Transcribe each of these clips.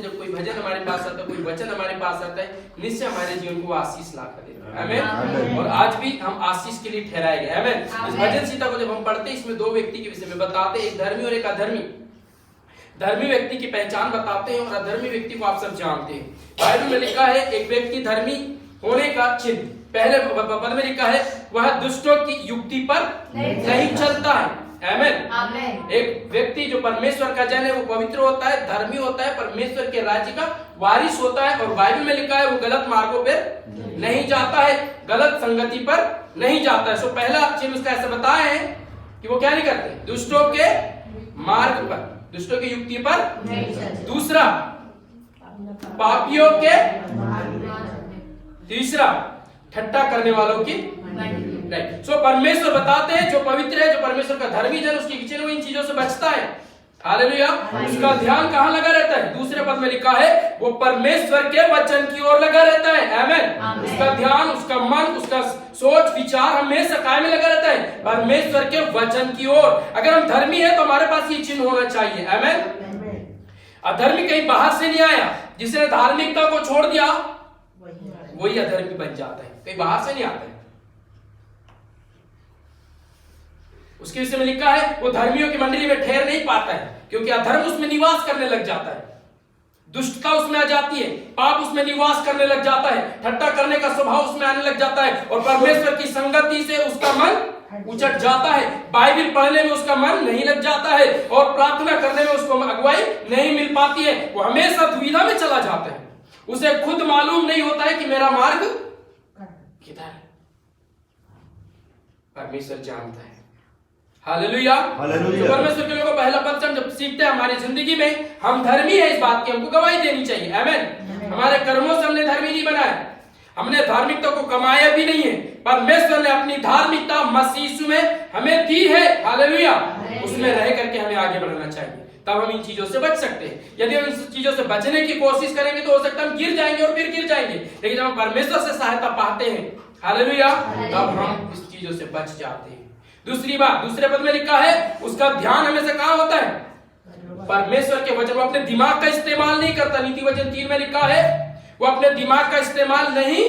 जब कोई भजन हमारे पास आता है, कोई वचन हमारे पास आता है, निश्चय हमारे जीवन को आशीष ला कर देता है। आमीन। और आज भी हम आशीष के लिए ठहराए गए। आमीन। इस भजन संहिता को जब हम पढ़ते हैं, इसमें दो व्यक्ति के विषय में बताते हैं, एक धर्मी और एक अधर्मी। धर्मी व्यक्ति की पहचान बताते हैं और अधर्मी व्यक्ति को आप सब जानते हैं। बाइबल में लिखा है एक व्यक्ति धर्मी होने का चिन्ह, पहले पद में लिखा है वह दुष्टों की युक्ति पर नहीं चलता है। आमीन। एक व्यक्ति जो परमेश्वर का जन है वो पवित्र होता है, धर्मी होता है, परमेश्वर के राज्य का वारिस होता है। और बाइबल में लिखा है वो गलत मार्गों पर नहीं जाता है, गलत संगति पर नहीं जाता है। सो पहला चिन्ह उसका ऐसा बताया है कि वो क्या नहीं करते, दुष्टों के मार्ग पर, दुष्टों की युक्ति पर। दूसरा, पापियों के। तीसरा, ठट्टा करने वालों की। सो परमेश्वर बताते हैं जो पवित्र है, जो परमेश्वर का धर्मी जन, उसकी किचन वो इन चीजों से बचता है। हालेलुया। उसका ध्यान कहाँ लगा रहता है? दूसरे पद में लिखा है वो परमेश्वर के वचन की ओर लगा रहता है। आमीन। उसका ध्यान, उसका मन, उसका सोच विचार हमेशा काय में लगा रहता है? परमेश्वर के वचन की ओर। अगर हम धर्मी है तो हमारे पास ये चिन्ह होना चाहिए। आमीन। अधर्मी कहीं बाहर से नहीं आया, जिसने धार्मिकता को छोड़ दिया वही अधर्मी बन जाता है, कहीं बाहर से नहीं आता है। उसके विषय में लिखा है वो धर्मियों की मंडली में ठहर नहीं पाता है, क्योंकि अधर्म उसमें निवास करने लग जाता है, दुष्टता उसमें आ जाती है, पाप उसमें निवास करने लग जाता है, ठट्टा करने का स्वभाव उसमें आने लग जाता है, और परमेश्वर की संगति से उसका मन उचट जाता है। बाइबल पढ़ने में उसका मन नहीं लग जाता है, और प्रार्थना करने में उसको अगुवाई नहीं मिल पाती है। वो हमेशा दुविधा में चला जाता है, उसे खुद मालूम नहीं होता है कि मेरा मार्ग किधर है। परमेश्वर जानता है। हालेलुया। परमेश्वर के लोगों को पहला पद से हम जब सीखते हैं हमारी जिंदगी में हम धर्मी है, इस बात की हमको गवाही देनी चाहिए। आमीन। हमारे कर्मों से हमने धर्मी नहीं बनाया, हमने धार्मिकता को कमाया भी नहीं है, परमेश्वर ने अपनी धार्मिकता मसीह यीशु में हमें दी है। हालेलुया। उसमें रह करके हमें आगे बढ़ना चाहिए, तब हम इन चीजों से बच सकते हैं। यदि हम इन चीजों से बचने की कोशिश करेंगे तो हो सकता है हम गिर जाएंगे और फिर गिर जाएंगे, लेकिन जब हम परमेश्वर से सहायता पाते हैं, हालेलुया, तब हम इस चीजों से बच जाते हैं। दूसरी बात, दूसरे पद में लिखा है उसका ध्यान हमेशा कहां होता है? परमेश्वर के वचन। वो अपने दिमाग का इस्तेमाल नहीं करता। नीति वचन 3 में लिखा है वो अपने दिमाग का इस्तेमाल नहीं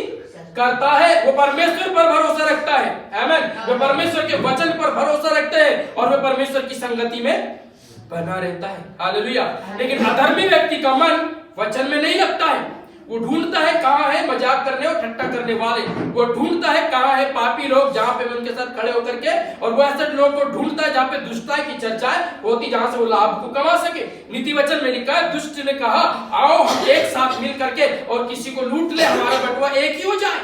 करता है, वो परमेश्वर पर भरोसा रखता है। आमीन। वो परमेश्वर के वचन पर भरोसा रखते हैं और वो परमेश्वर की संगति में बना रहता है। हालेलुया। लेकिन अधर्मी व्यक्ति का मन वचन में नहीं लगता है, वो ढूंढता है कहां है मजाक करने और ठट्टा करने वाले, वो ढूंढता है कहां है पापी लोग जहां पे उनके साथ खड़े होकर के, और वो ऐसे लोगों को ढूंढता है जहां पे दुष्टता की चर्चा होती, जहां से वो लाभ को कमा सके। नीति वचन में लिखा है दुष्ट ने कहा आओ हम एक साथ मिल करके और किसी को लूट ले, हमारा बटुआ एक ही हो जाए।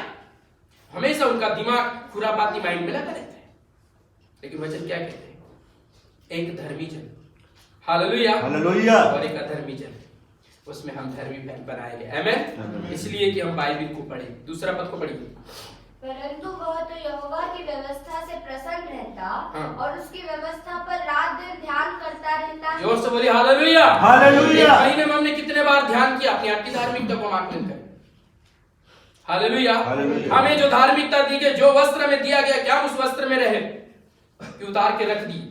हमेशा उनका दिमाग खुरापाती माइंड में लगा रहता है। लेकिन वचन क्या कहते हैं? एक धर्मी जन, हालेलुया, और एक अधर्मी जन, उसमें हम धर्मी बनाए गए। आमीन। इसलिए कि हम बाइबल को पढ़े। दूसरा पद को पढ़िए। परंतु वह तो यहोवा की व्यवस्था से प्रसन्न रहता और उसकी व्यवस्था पर रात दिन ध्यान करता रहता है। जोर से बोलिए हालेलुया। हालेलुया। महीने में हमने कितने बार ध्यान किया अपनी आपकी धार्मिकता को आकलन करें। हालेलुया। हमें जो धार्मिकता दी गई, जो वस्त्र में दिया गया, क्या उस वस्त्र में रहे कि उतार के रख दी?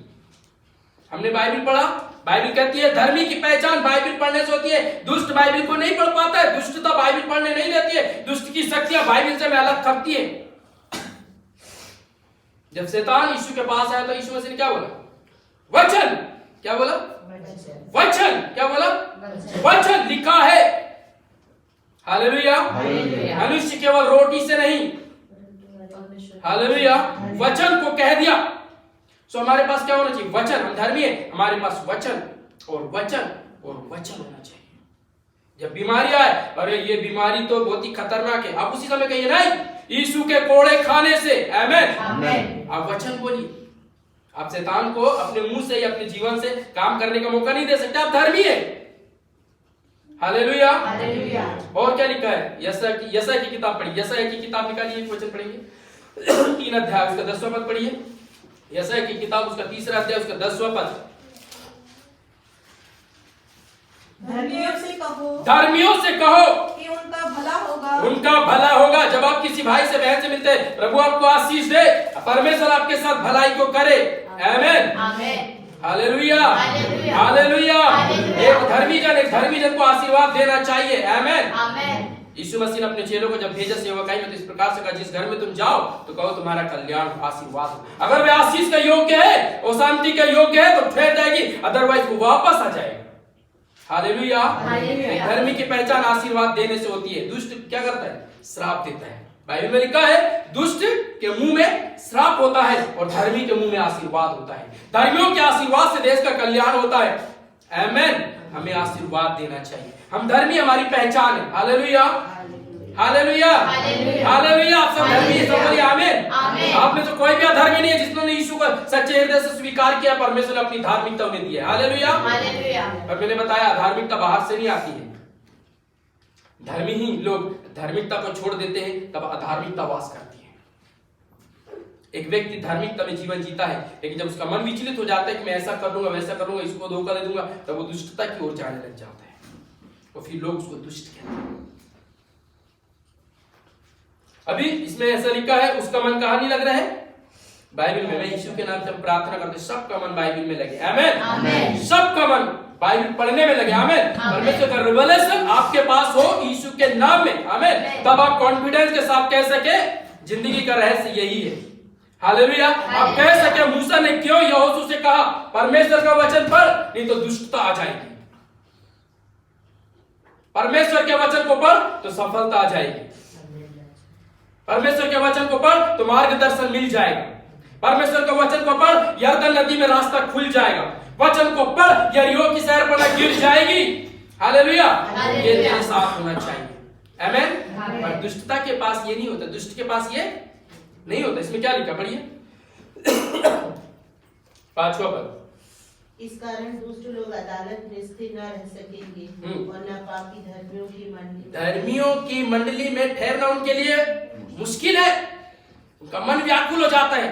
हमने बाइबल पढ़ा, बाइबल कहती है धर्मी की पहचान बाइबल पढ़ने से होती है। दुष्ट बाइबल को नहीं पढ़ पाता है, दुष्टता बाइबल पढ़ने नहीं देती है, दुष्ट की शक्तियां बाइबल से अलग खपती है। जब शैतान यीशु के पास आया तो यीशु मसीह ने क्या बोला? वचन। क्या बोला? वचन। क्या बोला? वचन लिखा है। हालेलुया। मनुष्य केवल रोटी से नहीं, हालेलुया, वचन को कह दिया। सो हमारे पास क्या होना चाहिए? वचन। हम धर्मी है, हमारे पास वचन और वचन और वचन होना चाहिए। जब बीमारी आए, अरे ये बीमारी तो बहुत ही खतरनाक है, आप उसी समय कहिए नहीं, यीशु के कोड़े खाने से। आमीन। आप वचन बोलिए। आप शैतान को अपने मुंह से या अपने जीवन से काम करने का मौका नहीं दे सकते। आप धर्मी है। हालेलुया। और क्या लिखा है? यशायाह की किताब पढ़िए। यशायाह की किताब निकालिए, एक वचन पढ़ेंगे। 3 अध्याय उसका 10वां पद पढ़िए। यशायाह की किताब उसका 3रा अध्याय उसका 10वां पद। धर्मियों से कहो कि उनका भला होगा। उनका भला होगा। जब आप किसी भाई से बहन से मिलते हैं, प्रभु आपको आशीष दे, परमेश्वर आपके साथ भलाई को करे। आमीन। Hallelujah, hallelujah, hallelujah. हालेलुया। एक धर्मी जन को आशीर्वाद देना चाहिए। आमीन। आमेन। यीशु मसीह ने अपने चेलों को जब भेजा सेवकाई में तो इस प्रकार से कहा, जिस घर में तुम जाओ तो कहो तुम्हारा कल्याण आशीर्वाद हो। अगर वे आशीष का योग्य है, वो शांति का योग्य है तो ठहर जाएगी, अदरवाइज वो वापस आ जाएगा। हालेलुया। हालेलुया। धर्मी की पहचान आशीर्वाद देने से होती है। दुष्ट क्या करता है? श्राप देता है। बाइबल में लिखा है दुष्ट के मुंह में श्राप होता है और धर्मी के मुंह में आशीर्वाद होता है। धर्मियों के आशीर्वाद से देश का कल्याण होता है। आमीन। हमें आशीर्वाद देना चाहिए। हम धर्मी, हमारी पहचान है। Hallelujah, hallelujah, hallelujah. आप सब धर्मी हैं, सब बोलिए आमीन। आप में से कोई भी अधर्मी नहीं है जिसने यीशु को सच्चे हृदय से स्वीकार किया। परमेश्वर ने अपनी धार्मिकता उन्हें दी है। हालेलुया। और मैंने बताया धार्मिकता बाहर से नहीं आती है। धर्मी ही लोग धार्मिकता को छोड़ देते हैं, तब अधार्मिकता वास करती है। एक व्यक्ति धार्मिकता में जीवन जीता है, लेकिन जब उसका मन विचलित हो जाता है कि मैं ऐसा कर लूंगा, वैसा कर लूंगा, इसको धोखा दे दूंगा, तब वो दुष्टता की ओर जाने लग जाता है और फिर लोग उसको दुष्ट कहते हैं। अभी इसमें ऐसा लिखा है, उसका मन कहां नहीं लग रहा है? बाइबल में। मैं यीशु के नाम से प्रार्थना करते सबका मन बाइबल में लगे। आमीन। सबका मन बाइबल पढ़ने में लगे। आमीन। परमेश्वर का रिवलेशन आपके पास हो यीशु के नाम में। आमीन। तब आप कॉन्फिडेंस के साथ कह सके जिंदगी का रहस्य यही है। हालेलुया। आप कह सके मूसा ने क्यों यहोशू से कहा परमेश्वर का वचन पढ़, नहीं तो दुष्टता आ जाएगी। परमेश्वर के वचन को पढ़ तो सफलता आ जाएगी। परमेश्वर के वचन को पढ़ तो मार्गदर्शन मिल जाएगा। परमेश्वर के वचन को पढ़ यरदन नदी में रास्ता खुल जाएगा। वचन को पढ़ यरीहो की शहरपनाह गिर जाएगी। हालेलुया। ये तेरे साथ होना चाहिए। आमीन। और दुष्टता के पास ये नहीं होता, दुष्ट के पास ये नहीं होता। इसमें क्या लिखा पढ़िए 5वां पद। इस कारण दुष्ट लोग अदालत में स्थिर न रह सकेंगे और न पापी धर्मियों की मंडली। धर्मियों की मंडली में ठहरना उनके लिए मुश्किल है। उनका मन व्याकुल हो जाता है।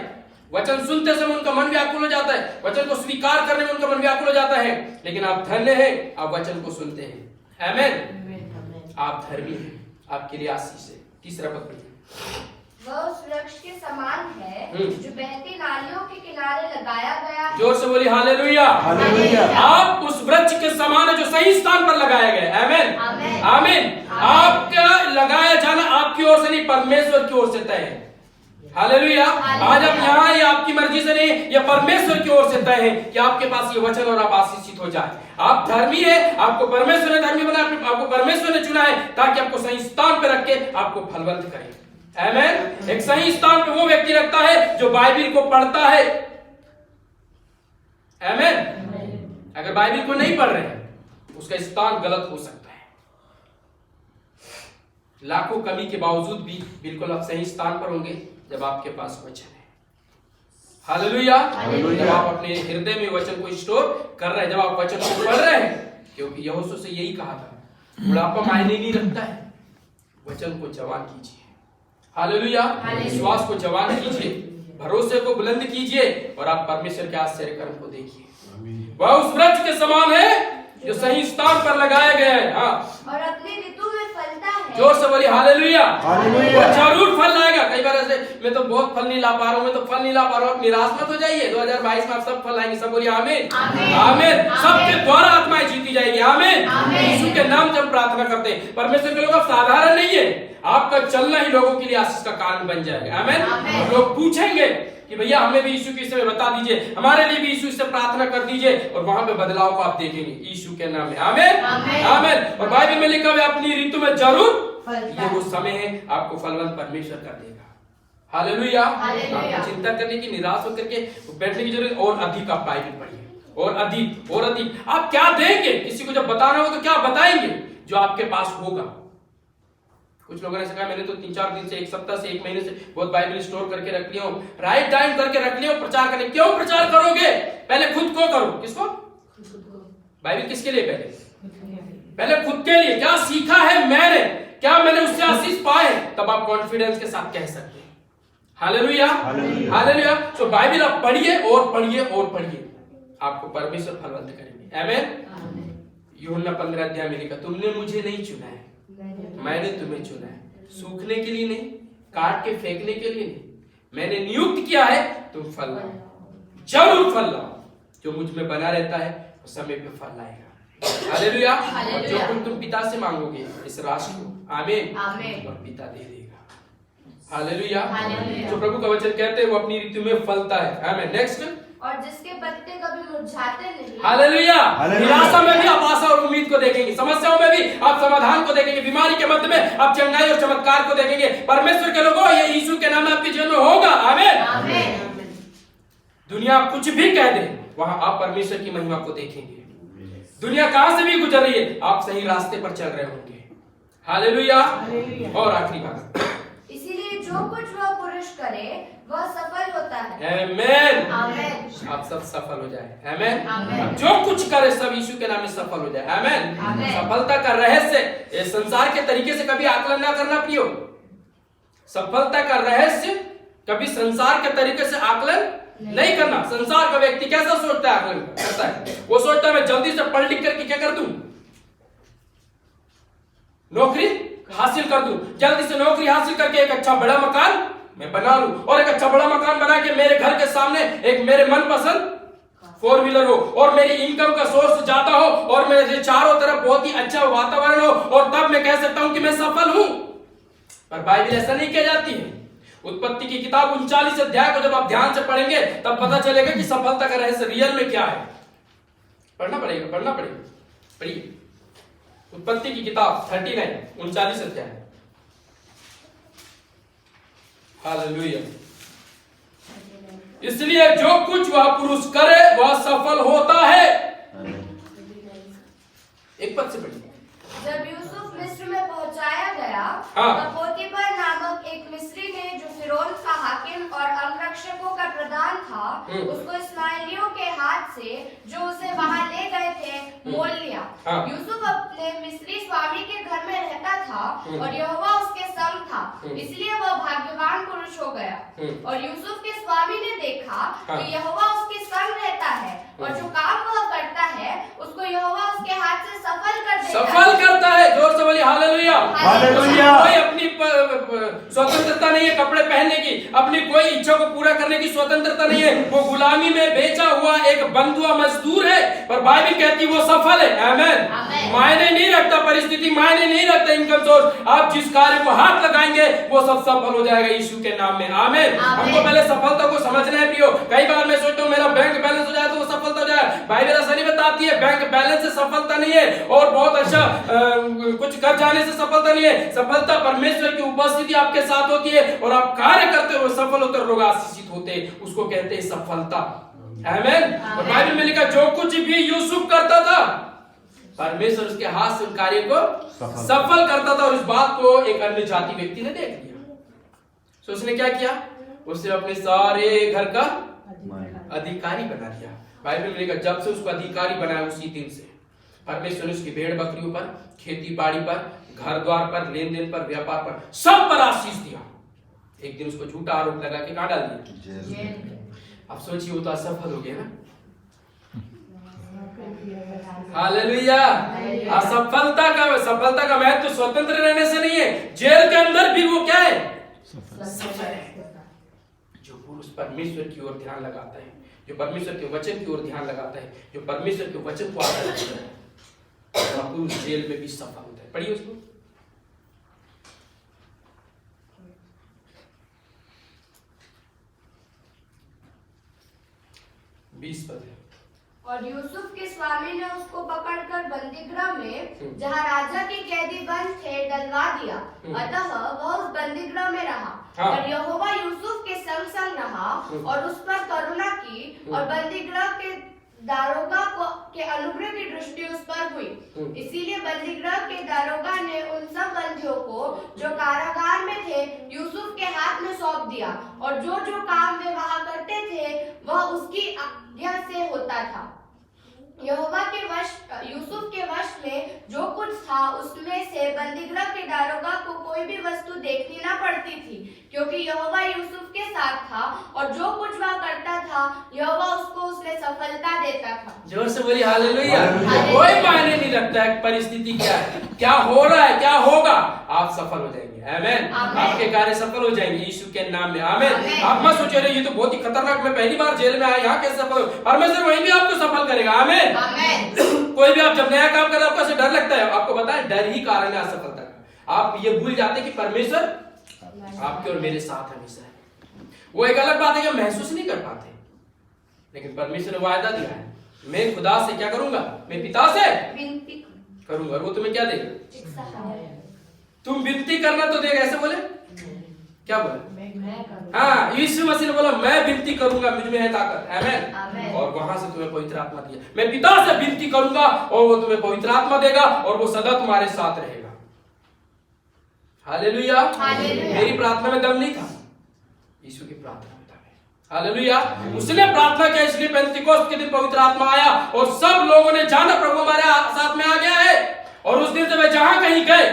वचन सुनते समय उनका मन व्याकुल हो जाता है। वचन को स्वीकार करने में उनका मन व्याकुल हो जाता है। लेकिन आप धन्य हैं, आप वचन को सुनते हैं। आमीन। आप धर्मी हैं, आपके लिए आशीष है। तीसरा पद पढ़िए। वह उस वृक्ष के समान है जो बहती नालियों के किनारे लगाया गया है। जोर से बोलिए हालेलुया। हालेलुया। आप उस वृक्ष के समान है जो सही स्थान पर लगाया गया है। आमीन। आमीन। आमीन। आपका लगाया जाना आपकी ओर से नहीं, परमेश्वर की ओर से तय है। हालेलुया। आज आप यहाँ हैं, आपकी मर्जी से नहीं, यह परमेश्वर की ओर से तय है कि आपके पास ये वचन और आप आशीषित हो जाए। आप धर्मी है, आपको परमेश्वर ने धर्मी बनाया, आपको परमेश्वर ने चुना है ताकि आपको सही स्थान पर रख के आपको फलवंत करे। आमीन। एक सही स्थान पे वो व्यक्ति रखता है जो बाइबल को पढ़ता है। आमीन। अगर बाइबल को नहीं पढ़ रहे हैं उसका स्थान गलत हो सकता है। लाखों कमी के बावजूद भी बिल्कुल आप सही स्थान पर होंगे जब आपके पास वचन है। हालेलुया। जब आप अपने हृदय में वचन को स्टोर कर रहे हैं, जब आप वचन को पढ़ रहे हैं, क्योंकि यहोशू से यही कहा था बुढ़ापा मायने नहीं रखता है, वचन को जवान कीजिए। हालेलुया। विश्वास को जवान कीजिए, भरोसे को बुलंद कीजिए और आप परमेश्वर के आश्चर्य कर्म को देखिए। वह उस वृक्ष के समान है जो सही स्थान पर लगाया गया है। हाँ। और अपनी ऋतु में फलता है। जोर से बोलिए हालेलुया। हालेलुया। वो जरूर फल लाएगा। कई बार ऐसे मैं तो बहुत फल नहीं ला पा रहा हूँ, मैं तो फल नहीं ला पा रहा हूँ, निराश मत हो जाइए। 2022 में आप सब फल लाएंगे। सब बोलिए आमीन। आमीन। सबके द्वारा आत्माएं जीती जाएगी। आमीन। यीशु के नाम से हम प्रार्थना करते हैं। परमेश्वर के लोग आप साधारण नहीं है, आपका चलना ही लोगों के लिए आशीष का कारण बन जाएगा। आमीन। और लोग पूछेंगे कि भैया हमें भी यीशु के विषय में बता दीजिए, हमारे लिए भी यीशु से प्रार्थना कर दीजिए, और वहां पे बदलाव को आप देखेंगे यीशु के नाम में। आमीन। आमीन। और बाइबल में लिखा हुआ अपनी ऋतु में जरूर, ये वो समय है आपको फलवंत परमेश्वर कर देगा। हालेलुया। आपको चिंता करने की, निराश होकर के बैठने की जरूरत, और अधिक आप बाइबल पढ़िए, और अधिक और अधिक। आप क्या देंगे? किसी को जब बताना हो तो क्या बताएंगे? जो आपके पास होगा। कुछ लोगों ने कहा मैंने तो 3-4 दिन से, 1 सप्ताह से, 1 महीने से बहुत बाइबल स्टोर करके रख लिया हूं, राइट टाइम करके रख लिया, प्रचार करने। क्यों प्रचार करोगे? पहले खुद को करो। किसको? बाइबल किसके लिए? पहले खुद के लिए। क्या सीखा है मैंने, क्या मैंने उससे आशीष पाए, तब आप कॉन्फिडेंस के साथ कह सकते हैं। हालेलुया। हालेलुया। तो बाइबल आप पढ़िए और पढ़िए और पढ़िए, आपको परमेश्वर फलवंत करेंगे। आमीन। यूहन्ना 15 अध्याय में लिखा, तुमने मुझे नहीं चुना है, मैंने तुम्हें चुना है, सूखने के लिए नहीं, काट के फेंकने के लिए नहीं, मैंने नियुक्त किया है तुम फल लाओ, जरूर फल लाओ। जो मुझ में बना रहता है वो समय पे फल लाएगा। हालेलुया। और जो कुछ तुम पिता से मांगोगे इस राशि को, आमीन, और पिता दे देगा। हालेलुया। जो प्रभु का वचन कहते हैं वो अपनी ऋतु में फलता है। आमीन। नेक्स्ट, और जिसके पत्ते कभी मुरझाते नहीं। हालेलुया। निराशा में भी आप आशा और उम्मीद को देखेंगे, समस्याओं में भी आप समाधान को देखेंगे, बीमारी के मध्य में आप चंगाई और चमत्कार को देखेंगे। परमेश्वर के लोगों, ये यीशु के नाम में आपके जीवन में होगा। आमीन। दुनिया कुछ भी कह दे, वहां आप परमेश्वर की महिमा को देखेंगे। दुनिया कहां से भी गुजर रही है, आप सही रास्ते पर चल रहे होंगे। हालेलुया। और आखिरी बात, इसीलिए जो कुछ वह पुरुष करे वह सफल होता है। आमीन। आमीन। आप सब सफल हो जाए। आमीन। जो कुछ करे सब यीशु के नाम में सफल हो जाए। आमीन। सफलता का रहस्य इस संसार के तरीके से कभी आकलन ना करना प्रियो। सफलता का रहस्य कभी संसार के तरीके से आकलन नहीं करना। संसार का व्यक्ति कैसा सोचता है, आकलन करता है, वो सोचता है मैं जल्दी से पढ़ लिख करके क्या कर दूं, नौकरी हासिल कर दूं, जल्दी से नौकरी हासिल करके एक अच्छा बड़ा मकान मैं बना लूं, और एक अच्छा बड़ा मकान बना के मेरे घर के सामने एक मेरे मनपसंद 4 व्हीलर हो, और मेरी इनकम का सोर्स ज्यादा हो, और मेरे चारों तरफ बहुत ही अच्छा वातावरण हो, और तब मैं कह सकता हूं कि मैं सफल हूं। पर बाइबल ऐसा नहीं कह जाती है। उत्पत्ति की किताब 39 अध्याय को जब आप ध्यान से पढ़ेंगे तब पता चलेगा कि सफलता का रहस्य रियल में क्या है। पढ़ना पड़ेगा। पढ़िए उत्पत्ति की किताब 39 अध्याय। हालेलुया। इसलिए जो कुछ वह पुरुष करे वह सफल होता है। एक पद से पढ़िए। जब यूसुफ मिस्र में पहुंचाया गया, तब पोतीफर नामक एक मिस्री ने, जो फिरौन का हाकिम और अंगरक्षकों का प्रधान था, उसको इस्माइलियों के हाथ से जो उसे वहां ले गए थे मोल लिया। यूसुफ अपने मिस्री स्वामी के घर में रहता था और यहोवा उसके संग था, इसलिए वह भाग्यवान पुरुष हो गया। और यूसुफ के स्वामी ने देखा कि यहोवा उसके संग रहता है, और जो काम वह करता है उसको यहोवा उसके हाथ से सफल करता है। जोर से बोलिए हालेलुया। कोई अपनी स्वतंत्रता नहीं है कपड़े पहनने की, अपनी कोई इच्छा को पूरा करने की स्वतंत्रता नहीं है। वो गुलामी में बेचा हुआ एक बंधुआ मजदूर है, पर बाइबल कहती है वो सफल है। आमीन। मायने नहीं रखता परिस्थिति, मायने नहीं रखता इनकम सोर्स, आप जिस कार्य को हाथ लगाएंगे वो सब सफल हो जाएगा यीशु के नाम में। आमीन। हमको पहले सफलता को समझना है प्रियो। कई बार मैं सोचता हूँ मेरा बैंक बैलेंस हो जाए तो वो सफलता हो जाए। बाइबल ऐसा नहीं बताती है, बैंक बैलेंस से सफलता नहीं है, और बहुत अच्छा कुछ कर जाने से सफलता नहीं है। सफलता परमेश्वर की उपस्थिति आपके साथ होती है और आप कार्य करते हुए सफल होते, लोग आशीषित होते, उसको कहते हैं सफलता। आमीन। और बाइबल में लिखा जो कुछ भी यूसुफ करता था परमेश्वर उसके हाथ से कार्य को सफल करता था। और इस बात को एक अन्य जाति व्यक्ति ने देख लिया, तो उसने क्या किया, उसने अपने सारे घर का अधिकारी बना दिया। बाइबल में लिखा जब से उसको अधिकारी बनाया उसी दिन से परमेश्वर ने उसकी भेड़ बकरियों पर, खेती बाड़ी पर, घर द्वार पर, लेन देन पर, व्यापार पर, सब पर आशीष दिया। एक दिन उसको झूठा आरोप लगा के कहां डाल दिया। अब सोचिए वो तो असफल हो गया ना। हालेलुया। सफलता का महत्व तो स्वतंत्र रहने से नहीं है, जेल के अंदर भी वो क्या है, सफल है। जो पुरुष परमेश्वर की ओर ध्यान लगाता है, जो परमेश्वर के वचन की ओर ध्यान लगाता है, जो परमेश्वर के वचन को आदर करता है, पुरुष जेल में भी सफल होता है। पढ़िए उसको। और यूसुफ के स्वामी ने उसको पकड़कर बंदीगृह में, जहाँ राजा के कैदी बंद थे, डलवा दिया। अतः वह उस बंदीगृह में रहा। और यहोवा यूसुफ के संग संग रहा और उस पर करुणा की, और बंदीगृह के दारोगा के अनुग्रह की दृष्टि उस पर हुई। इसीलिए बंदीगृह के दारोगा ने उन सब बंदियों को जो कारागार में थे यूसुफ के हाथ में सौंप दिया, और जो जो काम वे वहां करते थे वह उसकी आज्ञा से होता था। यूसुफ के वश में जो कुछ था उसमें से बंदीगृह के दारोगा को कोई भी वस्तु देखनी न पड़ती थी, क्योंकि यहोवा यूसुफ के साथ था, और जो कुछ वह करता था यहोवा उसको उसमें सफलता देता था। जोर से बोलिए हालेलुया। कोई मायने नहीं रखता है परिस्थिति क्या है, क्या हो रहा है, क्या होगा, आप सफल हो जाएंगे। आमेन। आमेन। आपके कार्य सफल हो जाएंगे यीशु के नाम में। आमेन। आमेन। आप मत सोचिए ये तो बहुत ही खतरनाक, मैं पहली बार जेल में आया, यहाँ कैसे सफल हो, परमेश्वर वहीं भी आपको सफल करेगा। आमेन। आमेन। कोई भी आप जब नया काम कर रहे हो आपको ऐसे डर लगता है, आपको बताएं डर ही कारण है असफलता का। आप ये भूल जाते हैं कि परमेश्वर आपके और मेरे साथ हमेशा है। वो एक अलग बात है कि हम महसूस नहीं कर पाते, लेकिन परमेश्वर ने वायदा दिया है, मैं खुदा से क्या करूंगा, मैं पिता से विनती करूंगा और वो तुम्हें क्या देगा, एक सहाय। तुम विनती करना तो देगा। ऐसे बोले, क्या बोले, मैं करूँ। हाँ यीशु मसीह ने बोला मैं विनती करूंगा, मुझ में है ताकत। आमेन। आमेन। और वहां से तुम्हें पवित्र आत्मा दिया, मैं पिता से विनती करूंगा और वो तुम्हें पवित्र आत्मा देगा और वो सदा तुम्हारे साथ रहेगा। हालेलुया। हालेलुया। मेरी प्रार्थना में दम नहीं था, यीशु की प्रार्थना में दम है। हालेलुया। उसने प्रार्थना किया, इसलिए पेंतिकोस्त के दिन पवित्र आत्मा आया और सब लोगों ने जाना प्रभु हमारे साथ में आ गया है। और उस दिन से वे जहां कहीं गए,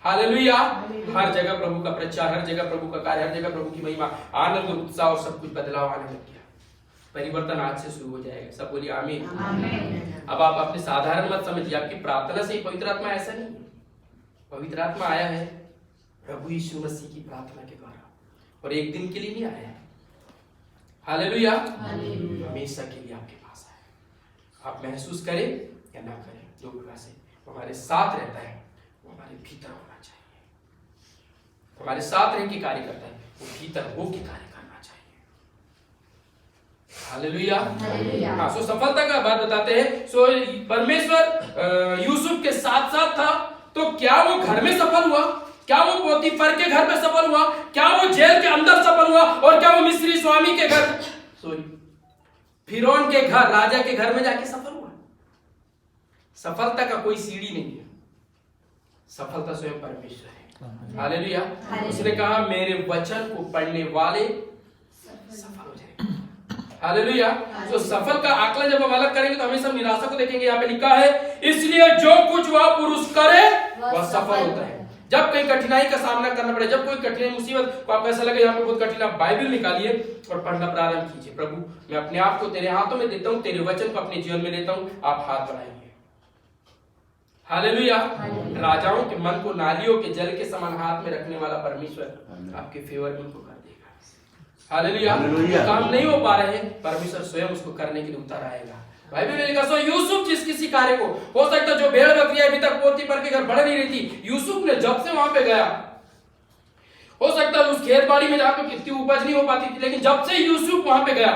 हालेलुया, हर जगह प्रभु का प्रचार, हर जगह प्रभु का कार्य, हर जगह प्रभु की महिमा, आनंद, उत्साह और सब कुछ बदलाव आने लग गया। परिवर्तन आज से शुरू हो जाएगा। सब बोलिए आमीन। आमीन। अब आप अपने साधारण मत समझिए, आपकी प्रार्थना से ही पवित्र आत्मा, ऐसा नहीं है। पवित्र आत्मा आया है प्रभु यीशु मसीह की प्रार्थना के द्वारा, और एक दिन के लिए नहीं आया है। हालेलुया। हमेशा के लिए आपके पास आया। आप महसूस करें या ना करें, जो प्रकार से हमारे साथ रहता है वो हमारे भीतर होना चाहिए। हमारे साथ रह के कार्य करता है, वो भीतर हो के कार्य करना चाहिए। हालेलुया। हालेलुया। हाँ, सो सफलता का बात बताते हैं। सो परमेश्वर यूसुफ के साथ साथ था, तो क्या वो घर में सफल हुआ, क्या वो पोतीफर के घर में सफल हुआ, क्या वो जेल के अंदर सफल हुआ, और क्या वो मिस्री स्वामी के घर, सॉरी फिरौन के घर, राजा के घर में जाके सफल हुआ। सफलता का कोई सीढ़ी नहीं है, सफलता स्वयं परमेश्वर है। हालेलुया। उसने कहा मेरे वचन को पढ़ने वाले सफल हो जाएंगे। हालेलुया। तो सफल का आकलन जब हम अलग करेंगे तो हमें सब निराशा को देखेंगे। यहाँ पे लिखा है इसलिए जो कुछ वह पुरुष करे वह सफल होता है। जब कहीं कठिनाई का सामना करना पड़े, जब कोई कठिनाई मुसीबत को आपको ऐसा लगे यहाँ पे बहुत कठिन, आप बाइबल निकालिए और पढ़ना प्रारंभ कीजिए। प्रभु मैं अपने आप को तेरे हाथों में देता हूँ, तेरे वचन को अपने जीवन में लेता हूँ, आप हाथ बढ़ाएंगे। हालेलुया। राजाओं के मन को नालियों के जल के समान हाथ में रखने वाला परमेश्वर आपके फेवर में उनको कर देगा। हालेलुया। काम नहीं हो पा रहे हैं, परमेश्वर स्वयं उसको करने के लिए उतर आएगा। बाइबल में लिखा, सो यूसुफ जिस किसी कार्य को, हो सकता जो भेड़ बकरियां अभी तक पोतीफर के घर बढ़ नहीं रही थी, यूसुफ ने जब से वहां पे गया, हो सकता है उस खेत बाड़ी में जहां पे कितनी उपज नहीं हो पाती थी, लेकिन जब से यूसुफ वहां पे गया,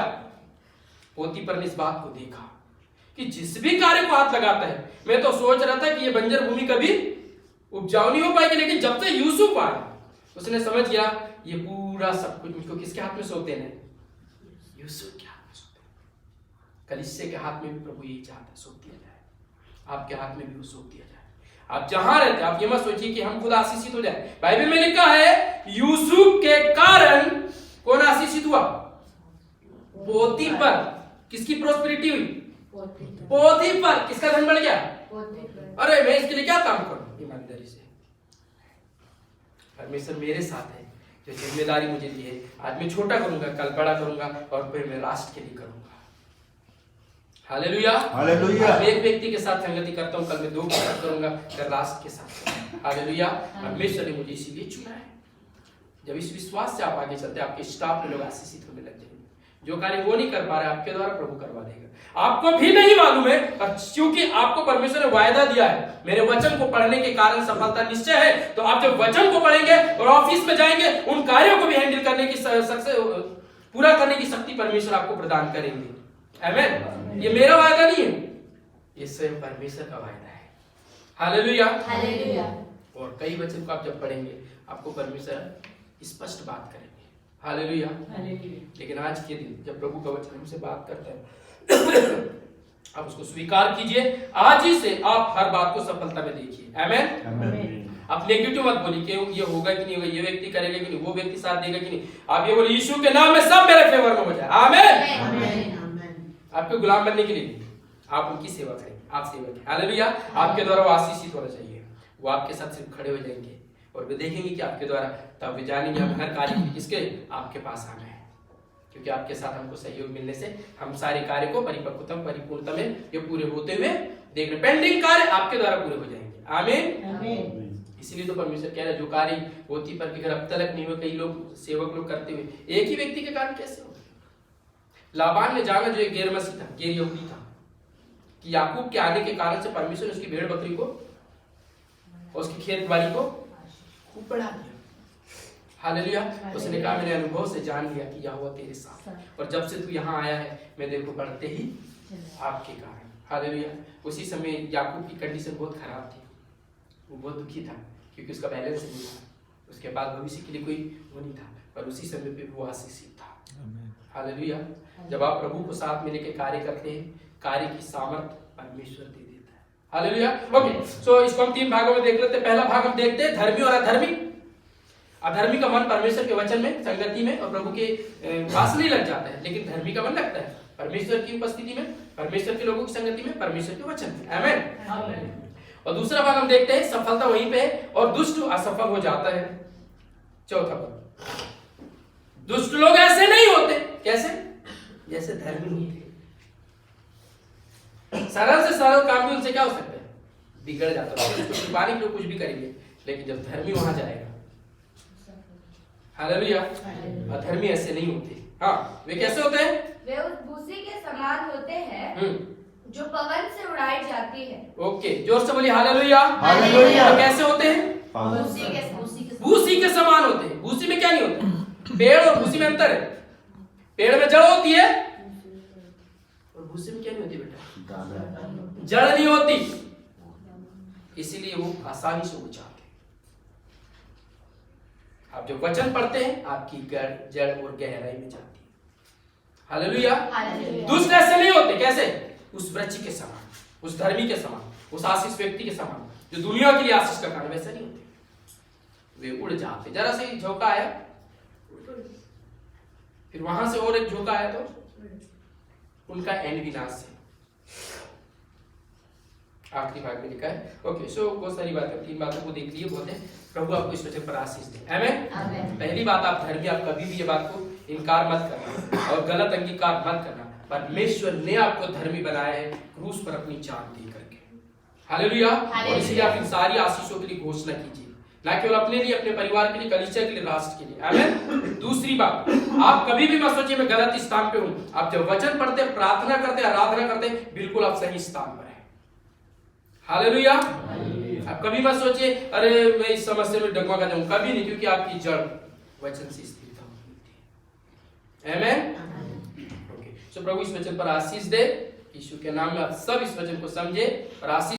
पोतीफर ने इस बात को देखा कि जिस भी कार्य को हाथ लगाता है, मैं तो सोच रहा था कि ये बंजर भूमि कभी उपजाऊ नहीं हो पाएगी, लेकिन जब से यूसुफ आया उसने समझ गया ये पूरा सब कुछ मुझको किसके हाथ में सौंप देना है, यूसुफ के हाथ में सौंप देना। कलीसिया के हाथ में भी प्रभु यही चाहता है, सौंप दिया जाए, आपके हाथ में भी वो सौंप दिया जाए। आप जहां रहते हैं आप ये मत सोचिए कि हम खुद आशीषित हो जाए। बाइबल में लिखा है यूसुफ के कारण कौन आशीषित हुआ, पोतीफर। किसकी प्रोस्पेरिटी हुई, पोतीफर। किसका धन बढ़ गया, अरे मैं इसके लिए क्या काम करूं, ईमानदारी से परमेश्वर मेरे साथ है, जो जिम्मेदारी मुझे दी है, आज मैं छोटा करूंगा, कल बड़ा करूंगा, और फिर मैं राष्ट्र के लिए करूंगा। हालेलुया। हालेलुया। मैं एक व्यक्ति के साथ संगति करता हूं, कल मैं 2 के साथ करूंगा, कल राष्ट्र के साथ। हालेलुया। परमेश्वर ने मुझे इसीलिए चुना है। जब इस विश्वास से आप आगे चलते हैं, आपके स्टाफ में लोग आशीषित होने लग जाएंगे। जो कार्य वो नहीं कर पा रहे आपके द्वारा प्रभु करवा देगा। आपको भी नहीं मालूम है, पर क्योंकि आपको परमेश्वर ने वायदा दिया है मेरे वचन को पढ़ने के कारण सफलता निश्चय है, तो आप जब वचन को पढ़ेंगे और ऑफिस में जाएंगे, उन कार्यों को भी हैंडल करने की पूरा करने की शक्ति परमेश्वर आपको प्रदान करेंगे। आमीन। ये मेरा वायदा नहीं है, ये स्वयं परमेश्वर का वायदा है। हालेलुया। हालेलुया। और कई वचन को आप जब पढ़ेंगे आपको परमेश्वर स्पष्ट बात करेंगे। हालेलुया। लेकिन आज के दिन जब प्रभु का वचन हमसे बात करता है आप उसको स्वीकार कीजिए। आज ही से आप हर बात को सफलता में देखिए। आमीन। आप नेगेटिव मत बोलिए कि ये होगा कि नहीं होगा, ये व्यक्ति करेगा कि नहीं, वो व्यक्ति साथ देगा कि नहीं। आप ये बोलिए यीशु के नाम में सब मेरे फेवर में हो जाए। आमीन। आपके गुलाम बनने के लिए आप उनकी सेवा करें, आप सेवक हैं। हालेलुया। आपके द्वारा वो आशीषित होना चाहिए, वो आपके साथ सिर्फ खड़े हो जाएंगे और वे देखेंगे कि आपके द्वारा, तब वे जानेंगे हम हर कार्य किसके, आपके पास आ गए हैं, क्योंकि आपके साथ हमको सहयोग मिलने से हम सारे कार्य को परिपक्वता परिपूर्णता में ये पूरे होते हुए देख रहे, पेंडिंग कार्य आपके द्वारा पूरे हो जाएंगे। आमीन। इसलिए तो परमेश्वर कह रहा है जो कार्य होती पर फिर अब तक नहीं हुए, कई लोग सेवक लोग करते हुए एक ही व्यक्ति के कारण कैसे हो। लाबान ने जाना जो एक गैर मसीह था, गैर यहूदी था, कि याकूब के आने के कारण से परमेश्वर ने उसकी भेड़ बकरी को और उसकी खेत बाड़ी को खूब बढ़ा दिया। हालेलुया। उसने कहा मैंने अनुभव से जान लिया कि यहोवा तेरे साथ, और जब से तू यहाँ आया है मैं देखो बढ़ते ही आपके कारण। हालेलुया। उसी समय याकूब की कंडीशन बहुत खराब थी, वो बहुत दुखी था क्योंकि उसका बैलेंस नहीं था, उसके बाद भविष्य के लिए कोई वो नहीं था, पर उसी समय पे वो आशीषित था। हालेलुया। जब आप प्रभु को साथ में लेकर कार्य करते हैं, कार्य की सामर्थ परमेश्वर दे देता है। हालेलुया। ओके, सो इसको हम 3 भागों में देख लेते हैं। पहला भाग हम देखते हैं धर्मी और अधर्मी। अधर्मी का मन परमेश्वर के वचन में, संगति में और प्रभु के पास नहीं लग जाता है, लेकिन धर्मी का मन लगता है परमेश्वर की उपस्थिति में, परमेश्वर के लोगों की संगति में, परमेश्वर के वचन में। आमीन। और दूसरा भाग हम देखते हैं सफलता वहीं पे है और दुष्ट असफल हो जाता है। चौथा भाग, दुष्ट लोग ऐसे नहीं होते, कैसे? जैसे धर्मी होते। सरल से सरल काम भी उनसे क्या हो सकता है, बिगड़ जाता है। उसको छुपाने के लिए कुछ भी करेंगे, लेकिन जब धर्मी वहां जाएगा, हालेलुया, अधर्मी ऐसे नहीं होते। हाँ, वे कैसे होते हैं? वे उस भूसी के समान होते हैं जो पवन से उड़ाई जाती है। ओके, जोर से बोलिए हालेलुया। हालेलुया। तो कैसे होते हैं? भूसी के समान होते हैं। भूसी में क्या नहीं होता? पेड़ और भूसी में अंतर है। पेड़ में जड़ होती है और भूसी में क्या नहीं होती बेटा? जड़ नहीं होती, इसीलिए वो आसानी से उड़ जाते। आप जब वचन पढ़ते हैं आपकी जड़ और गहराई में जाती है। हालेलुया। दुष्ट ऐसे नहीं होते, कैसे? उस वृक्ष के समान, उस धर्मी के समान, उस आशीष व्यक्ति के समान जो दुनिया के लिए आशीष का कारण, वैसे नहीं होते। वे उड़ जाते। जरा से झोंका आया, फिर वहां से और एक झोंका आया तो उनका एंड विनाश है। आखिरी भाग में लिखा है। ओके, सो बहुत सारी बातें, 3 बातों को देख लिए, बहुत है। प्रभु आपको इस वचन पर आशीष दे। आमीन। पहली बात, आप धर्मी, आप कभी भी ये बात को इनकार मत करना और गलत अंगीकार मत करना। परमेश्वर ने आपको धर्मी बनाया है क्रूस पर अपनी जान दे करके। हालेलुया। और इसलिए आप इन सारी आशीषों के लिए घोषणा कीजिए, ना केवल अपने लिए, अपने परिवार के लिए, कलीसिया के लिए, राष्ट्र के लिए। आमीन। दूसरी बात, आप कभी भी मत सोचिए मैं गलत स्थान पे हूं। आप जब वचन पढ़ते, प्रार्थना करते, आराधना करते, बिल्कुल आप सही स्थान पर हैं। हालेलुया। आप कभी मत सोचिए अरे मैं इस समस्या में डगमगा जाऊं, कभी नहीं, क्योंकि आपकी जड़ वचन से स्थिर था। आमीन। ओके, सो प्रभु इस वचन पर आशीष दे। यीशु के नाम में आप सब इस वचन को समझे और आशीष